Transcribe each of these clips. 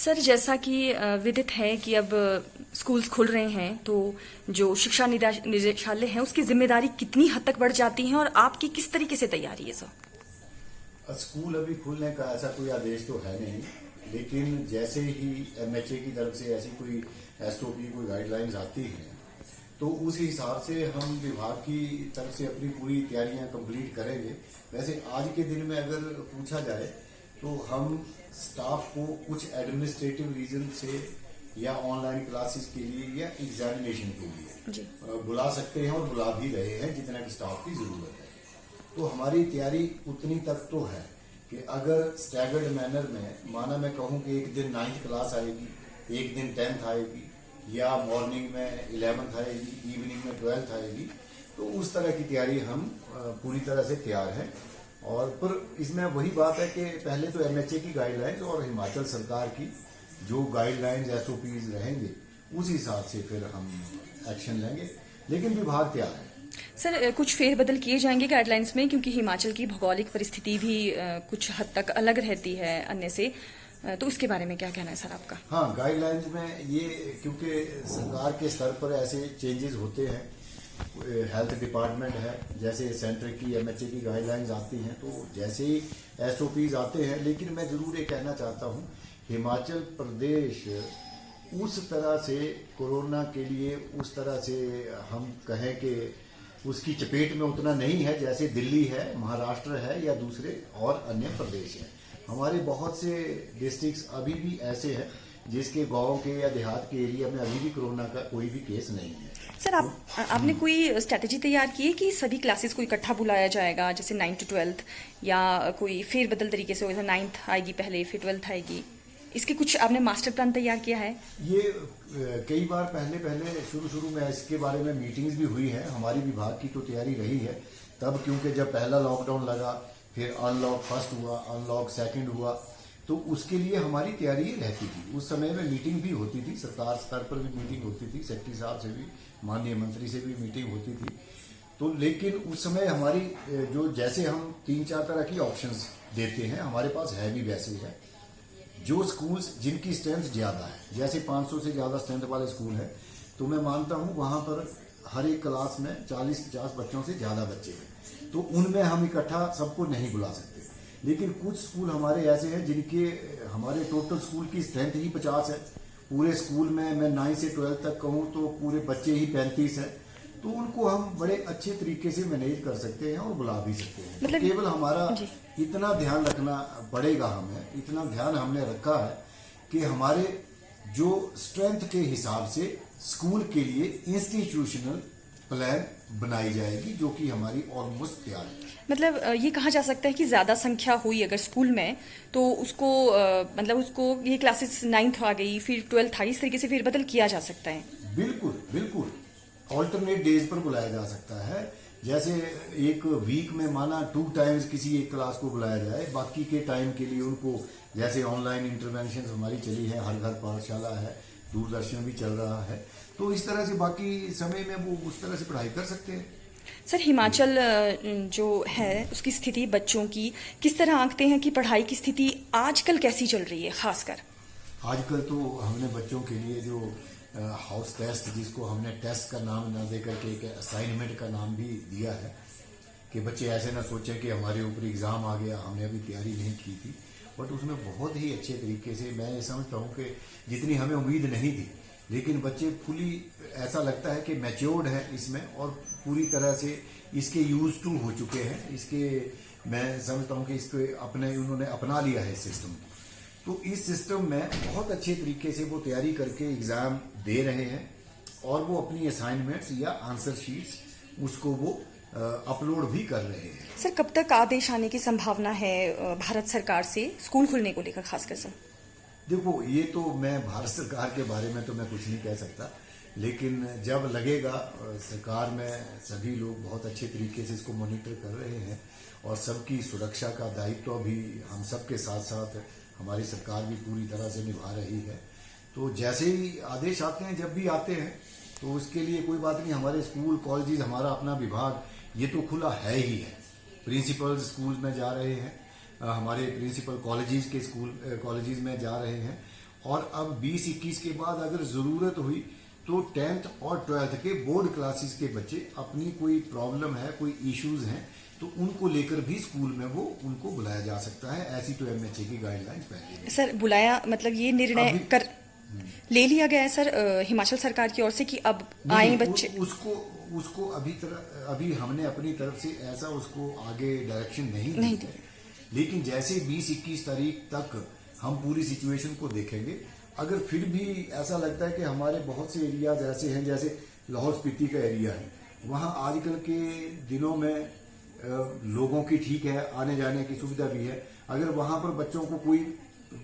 Sir, जैसा कि विदित है कि अब स्कूल्स खुल रहे हैं, तो जो शिक्षा निदेशालय है उसकी जिम्मेदारी कितनी हद तक बढ़ जाती है और आपकी किस तरीके से तैयारी है सर? स्कूल अभी खुलने का ऐसा कोई आदेश तो है नहीं, लेकिन जैसे ही एमएचए की तरफ से ऐसी कोई एसओपी कोई गाइडलाइंस आती हैं तो उस हिसाब से हम विभाग की तरफ से अपनी पूरी तैयारियां कंप्लीट करेंगे। वैसे आज के दिन में अगर पूछा जाए तो हम स्टाफ को कुछ एडमिनिस्ट्रेटिव रीजन से या ऑनलाइन क्लासेस के लिए या एग्जामिनेशन के लिए बुला सकते हैं और बुला भी रहे हैं जितना कि स्टाफ की जरूरत है। तो हमारी तैयारी उतनी तक तो है कि अगर स्टैगर्ड मैनर में माना मैं कहूं कि एक दिन 9th क्लास आएगी, एक दिन 10th आएगी, या मॉर्निंग में 11th आएगी, इवनिंग में 12th आएगी, तो उस तरह की तैयारी हम पूरी तरह से तैयार हैं। और पर इसमें वही बात है कि पहले तो एमएचए की गाइडलाइंस और हिमाचल सरकार की जो गाइडलाइंस एसओपीज रहेंगे उस हिसाब से फिर हम एक्शन लेंगे, लेकिन विभाग तैयार है। सर, कुछ फेरबदल किए जाएंगे गाइडलाइंस में, क्योंकि हिमाचल की भौगोलिक परिस्थिति भी कुछ हद तक अलग रहती है अन्य से, तो उसके बारे में क्या कहना है सर आपका? हाँ, गाइडलाइंस में ये क्योंकि सरकार के स्तर पर ऐसे चेंजेस होते हैं, हेल्थ डिपार्टमेंट है, जैसे सेंटर की एमएचए की गाइडलाइंस आती हैं तो जैसे ही एसओपीज आते हैं, लेकिन मैं जरूर ये कहना चाहता हूँ हिमाचल प्रदेश उस तरह से कोरोना के लिए उस तरह से हम कहें कि उसकी चपेट में उतना नहीं है जैसे दिल्ली है, महाराष्ट्र है या दूसरे और अन्य प्रदेश हैं। हमारे बहुत से डिस्ट्रिक्ट्स अभी भी ऐसे हैं जिसके गांव के या देहात के एरिया में अभी भी कोरोना का कोई भी केस नहीं है। सर, आपने कोई स्ट्रेटेजी तैयार की है कि सभी क्लासेस को इकट्ठा बुलाया जाएगा, जैसे 9th to 12th, या कोई फेरबदल तरीके से होगा, 9th आएगी पहले फिर 12th आएगी, इसके कुछ आपने मास्टर प्लान तैयार किया है? ये कई बार पहले शुरू में इसके बारे में मीटिंग्स भी हुई है। हमारी विभाग की तो तैयारी रही है तब, क्योंकि जब पहला लॉकडाउन लगा, फिर अनलॉक फर्स्ट हुआ, अनलॉक सेकंड हुआ, तो उसके लिए हमारी तैयारी रहती थी। उस समय में मीटिंग भी होती थी, सरकार स्तर पर भी मीटिंग होती थी, सेक्रेटरी साहब से भी, माननीय मंत्री से भी मीटिंग होती थी। तो लेकिन उस समय हमारी जो जैसे हम 3-4 तरह की ऑप्शंस देते हैं, हमारे पास है भी वैसे ही है। जो स्कूल्स जिनकी स्ट्रेंथ ज्यादा है, जैसे 500 से ज्यादा स्ट्रेंथ वाले स्कूल है, तो मैं मानता हूं वहां पर हर एक क्लास में 40-50 बच्चों से ज्यादा बच्चे हैं, तो उनमें हम इकट्ठा सबको नहीं बुला सकते। लेकिन कुछ स्कूल हमारे ऐसे हैं जिनके हमारे टोटल स्कूल की स्ट्रेंथ ही 50 है। पूरे स्कूल में मैं 9 से 12 तक कहूँ तो पूरे बच्चे ही 35 हैं, तो उनको हम बड़े अच्छे तरीके से मैनेज कर सकते हैं और बुला भी सकते हैं। मतलब केवल हमारा इतना ध्यान रखना पड़ेगा, हमें इतना ध्यान हमने रखा है कि हमारे जो स्ट्रेंथ के हिसाब से स्कूल के लिए इंस्टीट्यूशनल प्लान बनाई जाएगी, जो कि हमारी ऑलमोस्ट तैयार है। मतलब ये कहा जा सकता है कि ज्यादा संख्या हुई अगर स्कूल में, तो उसको मतलब उसको ये क्लासेस 9th आ गई फिर 12th आई, इस तरीके से फेरबदल किया जा सकता है। बिल्कुल ऑल्टरनेट डेज पर बुलाया जा सकता है। जैसे एक वीक में माना 2 टाइम्स किसी एक क्लास को बुलाया जाए, बाकी के टाइम के लिए उनको, जैसे ऑनलाइन इंटरवेंशन हमारी चली है, हर घर पाठशाला है, दूरदर्शन भी चल रहा है, तो इस तरह से बाकी समय में वो उस तरह से पढ़ाई कर सकते हैं। सर, हिमाचल जो है उसकी स्थिति बच्चों की किस तरह आंकते हैं कि पढ़ाई की स्थिति आजकल कैसी चल रही है? खासकर आजकल तो हमने बच्चों के लिए जो हाउस टेस्ट, जिसको हमने टेस्ट का नाम ना दे करके एक असाइनमेंट का नाम भी दिया है, कि बच्चे ऐसे ना सोचें कि हमारे ऊपर एग्जाम आ गया, हमने अभी तैयारी नहीं की थी, बट उसमें बहुत ही अच्छे तरीके से, मैं ये समझता हूँ कि जितनी हमें उम्मीद नहीं थी, लेकिन बच्चे फुली ऐसा लगता है कि मैच्योर्ड है इसमें और पूरी तरह से इसके यूज टू हो चुके हैं। इसके मैं समझता हूँ कि इसको उन्होंने अपना लिया है इस सिस्टम को। तो इस सिस्टम में बहुत अच्छे तरीके से वो तैयारी करके एग्जाम दे रहे हैं और वो अपनी असाइनमेंट्स या आंसर शीट्स उसको वो अपलोड भी कर रहे हैं। सर, कब तक आदेश आने की संभावना है भारत सरकार से स्कूल खुलने को लेकर खासकर? सर देखो, ये तो मैं भारत सरकार के बारे में तो मैं कुछ नहीं कह सकता, लेकिन जब लगेगा, सरकार में सभी लोग बहुत अच्छे तरीके से इसको मॉनिटर कर रहे हैं और सबकी सुरक्षा का दायित्व भी हम सबके साथ साथ हमारी सरकार भी पूरी तरह से निभा रही है। तो जैसे ही आदेश आते हैं, जब भी आते हैं, तो उसके लिए कोई बात नहीं, हमारे स्कूल कॉलेजेस, हमारा अपना विभाग ये तो खुला है ही है। प्रिंसिपल स्कूल में जा रहे हैं, हमारे प्रिंसिपल कॉलेजेस में जा रहे हैं और अब 20-21 के बाद अगर जरूरत हुई तो 10th और 12th के बोर्ड क्लासेस के बच्चे अपनी कोई प्रॉब्लम है, कोई इश्यूज हैं, तो उनको लेकर भी स्कूल में वो उनको बुलाया जा सकता है। ऐसी तो एमएचए की गाइडलाइंस पहले भी। सर बुलाया मतलब ये निर्णय अभी- ले लिया गया है सर हिमाचल सरकार की ओर से कि अब आए नहीं, बच्चे। उसको अभी हमने अपनी तरफ से ऐसा उसको आगे डायरेक्शन नहीं नहीं दी है। लेकिन जैसे 20-21 तारीख तक हम पूरी सिचुएशन को देखेंगे, अगर फिर भी ऐसा लगता है कि हमारे बहुत से एरियाज ऐसे हैं, जैसे लाहौल स्पीति का एरिया है, वहाँ आजकल के दिनों में लोगों की ठीक है, आने जाने की सुविधा भी है। अगर वहाँ पर बच्चों को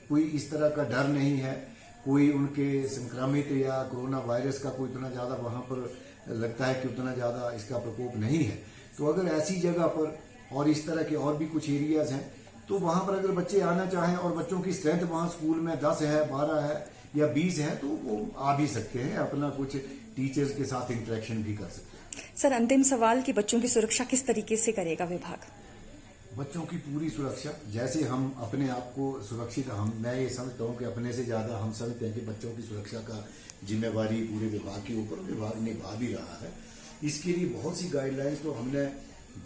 कोई इस तरह का डर नहीं है, कोई उनके संक्रमित या कोरोना वायरस का कोई इतना ज्यादा वहाँ पर लगता है कि उतना ज्यादा इसका प्रकोप नहीं है, तो अगर ऐसी जगह पर और इस तरह के और भी कुछ एरियाज हैं, तो वहां पर अगर बच्चे आना चाहें और बच्चों की स्ट्रेंथ वहां स्कूल में 10 है, 12 है या 20 है, तो वो आ भी सकते हैं, अपना कुछ टीचर्स के साथ इंटरेक्शन भी कर सकते हैं। सर अंतिम सवाल कि बच्चों की सुरक्षा किस तरीके से करेगा विभाग? बच्चों की पूरी सुरक्षा, जैसे हम अपने आप को सुरक्षित, मैं ये समझता हूँ कि अपने से ज्यादा हम समझते हैं कि बच्चों की सुरक्षा का जिम्मेवारी पूरे विभाग के ऊपर विभाग निभा भी रहा है। इसके लिए बहुत सी गाइडलाइंस तो हमने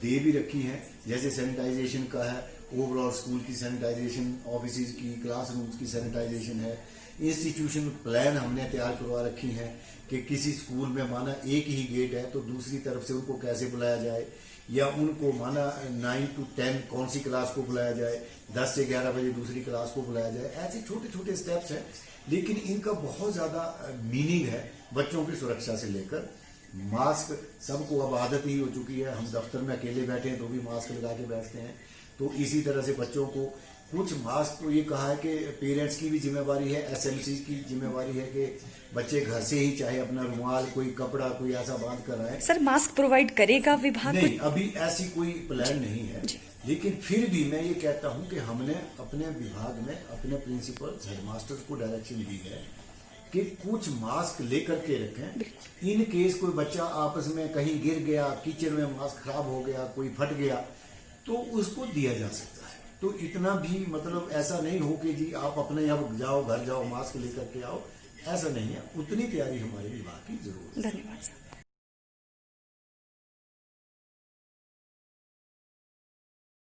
दे भी रखी हैं, जैसे सैनिटाइजेशन का है, ओवरऑल स्कूल की सैनिटाइजेशन, ऑफिस की, क्लासरूम्स की सैनिटाइजेशन है, इंस्टीट्यूशन प्लान हमने तैयार करवा रखी हैं कि किसी स्कूल में माना एक ही गेट है तो दूसरी तरफ से उनको कैसे बुलाया जाए, या उनको माना 9 to 10 कौन सी क्लास को बुलाया जाए, 10 से 11 बजे दूसरी क्लास को बुलाया जाए। ऐसे छोटे छोटे स्टेप्स हैं, लेकिन इनका बहुत ज्यादा मीनिंग है बच्चों की सुरक्षा से लेकर। मास्क सबको अब आदत ही हो चुकी है, हम दफ्तर में अकेले बैठे हैं तो भी मास्क लगा के बैठते हैं, तो इसी तरह से बच्चों को कुछ मास्क, तो ये कहा है कि पेरेंट्स की भी जिम्मेवारी है, एसएमसी की जिम्मेवारी है कि बच्चे घर से ही चाहे अपना रुमाल, कोई कपड़ा, कोई ऐसा बांध कर आए। सर मास्क प्रोवाइड करेगा विभाग? नहीं, अभी ऐसी कोई प्लान नहीं है, लेकिन फिर भी मैं ये कहता हूं कि हमने अपने विभाग में अपने प्रिंसिपल्स, हेडमास्टर्स को डायरेक्शन दी है कि कुछ मास्क लेकर के रखें। इन केस कोई बच्चा आपस में कहीं गिर गया, किचन में मास्क खराब हो गया, कोई फट गया, तो उसको दिया जा सकता है। तो इतना भी मतलब ऐसा नहीं हो कि जी आप अपने अब जाओ, घर जाओ, मास्क लेकर के आओ, ऐसा नहीं है। उतनी तैयारी हमारे विभाग की जरूर है। धन्यवाद सर।